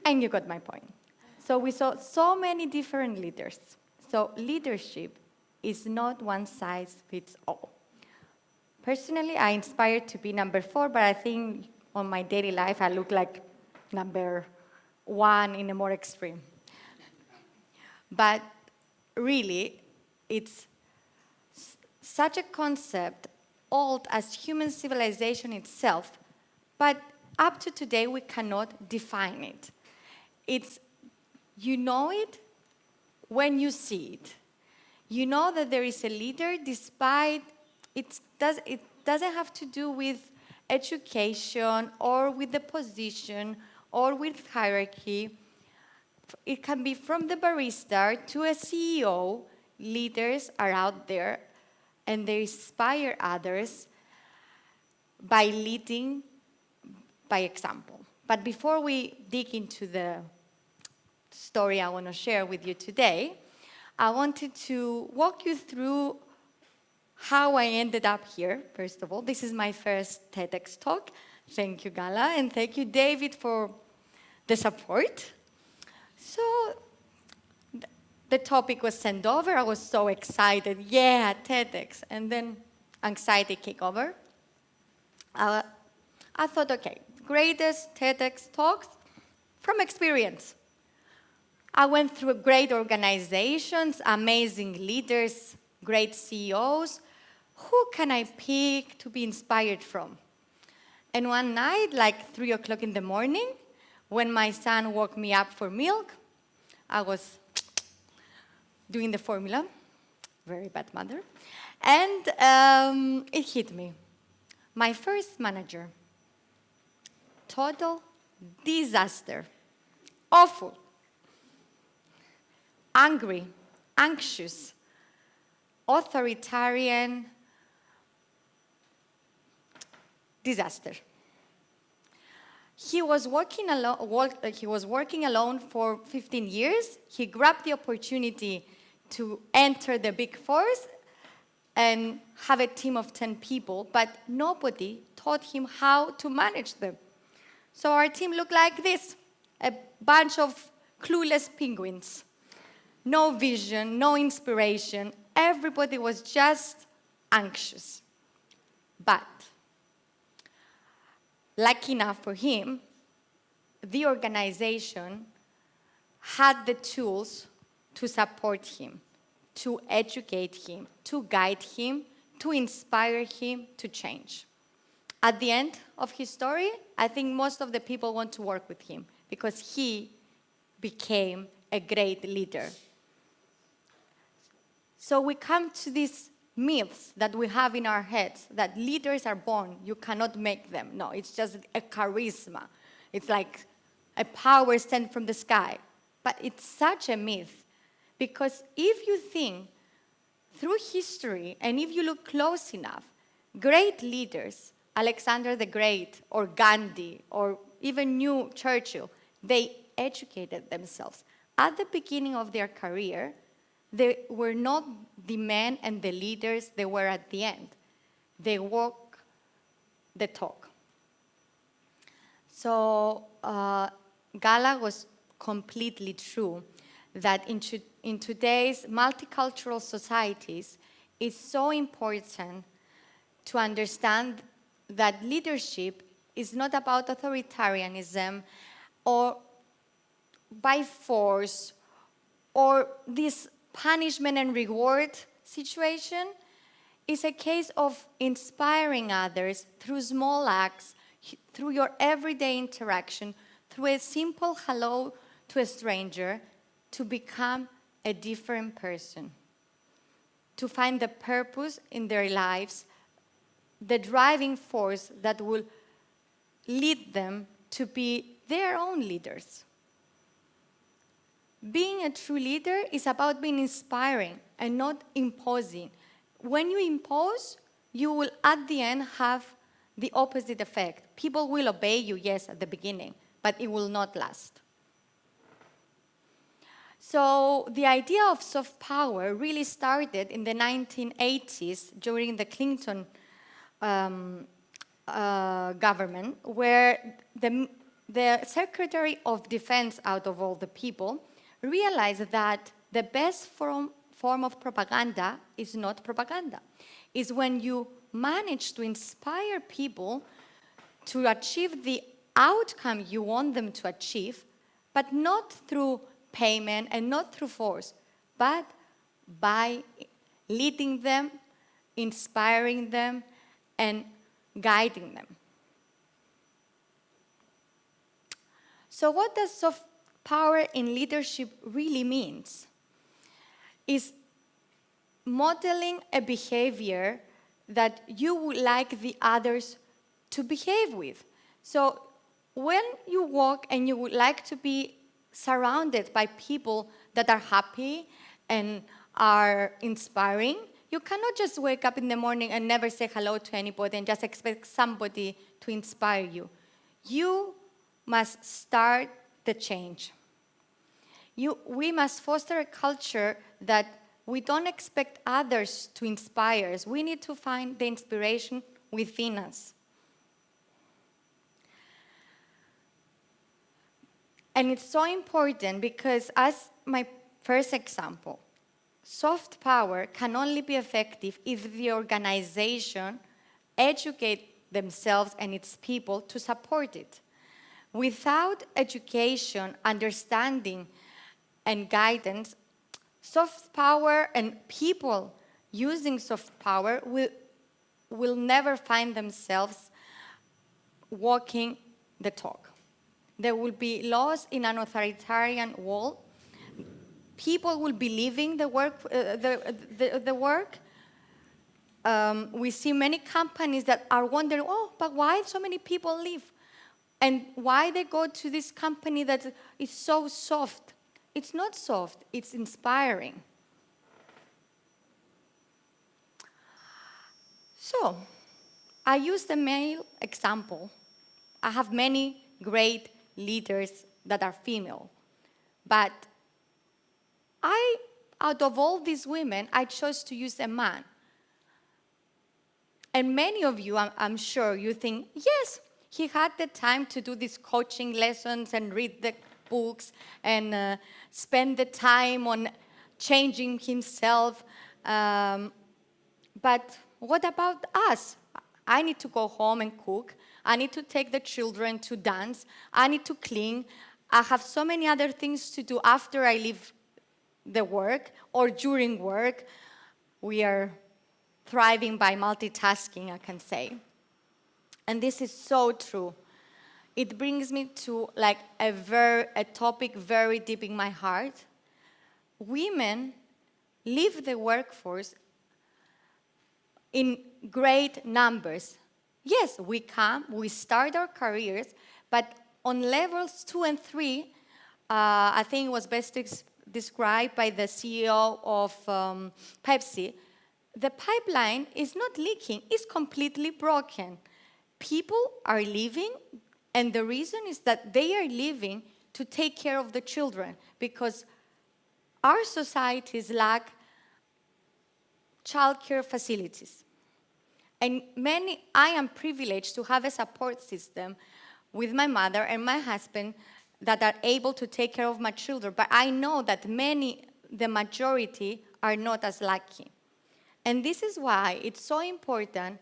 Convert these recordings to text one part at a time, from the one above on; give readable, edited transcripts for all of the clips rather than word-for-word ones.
And you got my point. So we saw so many different leaders. So leadership is not one size fits all. Personally, I inspired to be number 4, but I think on my daily life, I look like number 1 in a more extreme. But really, it's such a concept, old as human civilization itself, but up to today, we cannot define it. You know it when you see it. You know that there is a leader despite it doesn't have to do with education or with the position or with hierarchy. It can be from the barista to a CEO. Leaders are out there and they inspire others by leading by example. But before we dig into the story I want to share with you today, I wanted to walk you through how I ended up here, first of all. This is my first TEDx talk. Thank you, Gala, and thank you, David, for the support. So the topic was sent over. I was so excited. Yeah, TEDx. And then anxiety kicked over. I thought, okay, greatest TEDx talks from experience. I went through great organizations, amazing leaders, great CEOs. Who can I pick to be inspired from? And one night, like 3 o'clock in the morning, when my son woke me up for milk, I was doing the formula, very bad mother, and it hit me. My first manager, total disaster, awful, angry, anxious, authoritarian, disaster. He was working alone for 15 years. He grabbed the opportunity to enter the Big Fours and have a team of 10 people, but nobody taught him how to manage them. So our team looked like this, a bunch of clueless penguins. No vision, no inspiration. Everybody was just anxious. But, lucky enough for him, the organization had the tools to support him, to educate him, to guide him, to inspire him to change. At the end of his story, I think most of the people want to work with him because he became a great leader. So we come to these myths that we have in our heads, that leaders are born, you cannot make them. No, it's just a charisma. It's like a power sent from the sky. But it's such a myth, because if you think through history, and if you look close enough, great leaders, Alexander the Great, or Gandhi, or even New Churchill, they educated themselves. At the beginning of their career, they were not the men and the leaders they were at the end. They walk the talk. So Gala was completely true that in today's multicultural societies, it's so important to understand that leadership is not about authoritarianism or by force or this punishment and reward situation. Is a case of inspiring others through small acts, through your everyday interaction, through a simple hello to a stranger, to become a different person, to find the purpose in their lives, the driving force that will lead them to be their own leaders. Being a true leader is about being inspiring and not imposing. When you impose, you will at the end have the opposite effect. People will obey you, yes, at the beginning, but it will not last. So the idea of soft power really started in the 1980s during the Clinton government, where the Secretary of Defense, out of all the people, realized that the best form of propaganda is not propaganda. It's when you manage to inspire people to achieve the outcome you want them to achieve, but not through payment and not through force, but by leading them, inspiring them, and guiding them. So what does soft power in leadership really means? Is modeling a behavior that you would like the others to behave with. So when you walk and you would like to be surrounded by people that are happy and are inspiring, you cannot just wake up in the morning and never say hello to anybody and just expect somebody to inspire you. You must start the change. We must foster a culture that we don't expect others to inspire us. We need to find the inspiration within us. And it's so important because, as my first example, soft power can only be effective if the organization educates themselves and its people to support it. Without education, understanding, and guidance, soft power and people using soft power will never find themselves walking the talk. They will be lost in an authoritarian world. People will be leaving the work. We see many companies that are wondering, oh, but why so many people leave? And why they go to this company that is so soft? It's not soft, it's inspiring. So, I use the male example. I have many great leaders that are female. But out of all these women, I chose to use a man. And many of you, I'm sure, you think, yes, he had the time to do these coaching lessons and read the books and spend the time on changing himself. But what about us? I need to go home and cook. I need to take the children to dance. I need to clean. I have so many other things to do after I leave the work or during work. We are thriving by multitasking, I can say. And this is so true. It brings me to like a topic very deep in my heart. Women leave the workforce in great numbers. Yes, we come, we start our careers, but on levels 2 and 3, I think it was best described by the CEO of Pepsi, the pipeline is not leaking, it's completely broken. People are leaving, and the reason is that they are leaving to take care of the children, because our societies lack childcare facilities. And I am privileged to have a support system with my mother and my husband that are able to take care of my children. But I know that the majority, are not as lucky. And this is why it's so important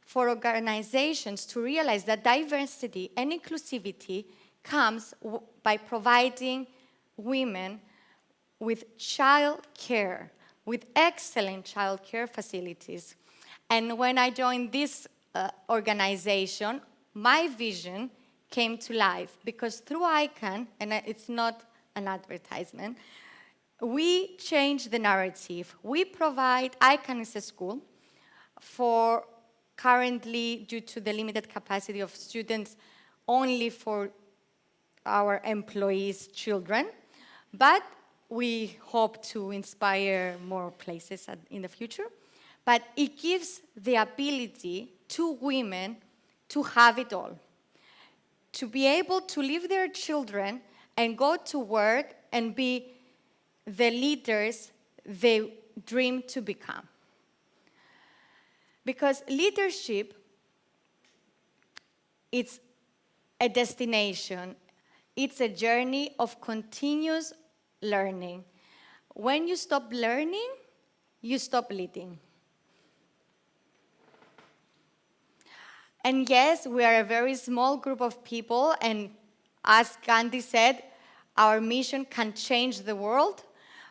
for organizations to realize that diversity and inclusivity comes by providing women with child care, with excellent child care facilities. And when I joined this organization, my vision came to life, because through ICANN, and it's not an advertisement, we changed the narrative. We provide, ICANN is a school for currently, due to the limited capacity of students, only for our employees' children, but we hope to inspire more places in the future. But it gives the ability to women to have it all, to be able to leave their children and go to work and be the leaders they dream to become. Because leadership, it's a destination. It's a journey of continuous learning. When you stop learning, you stop leading. And yes, we are a very small group of people, and as Gandhi said, our mission can change the world,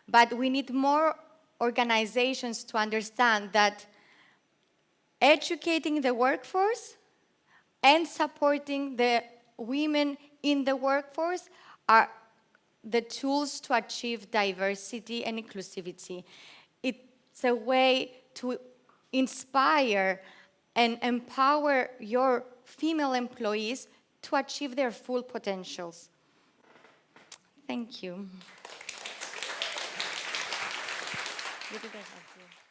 but we need more organizations to understand that educating the workforce and supporting the women in the workforce are the tools to achieve diversity and inclusivity. It's a way to inspire and empower your female employees to achieve their full potentials. Thank you. What did I have here?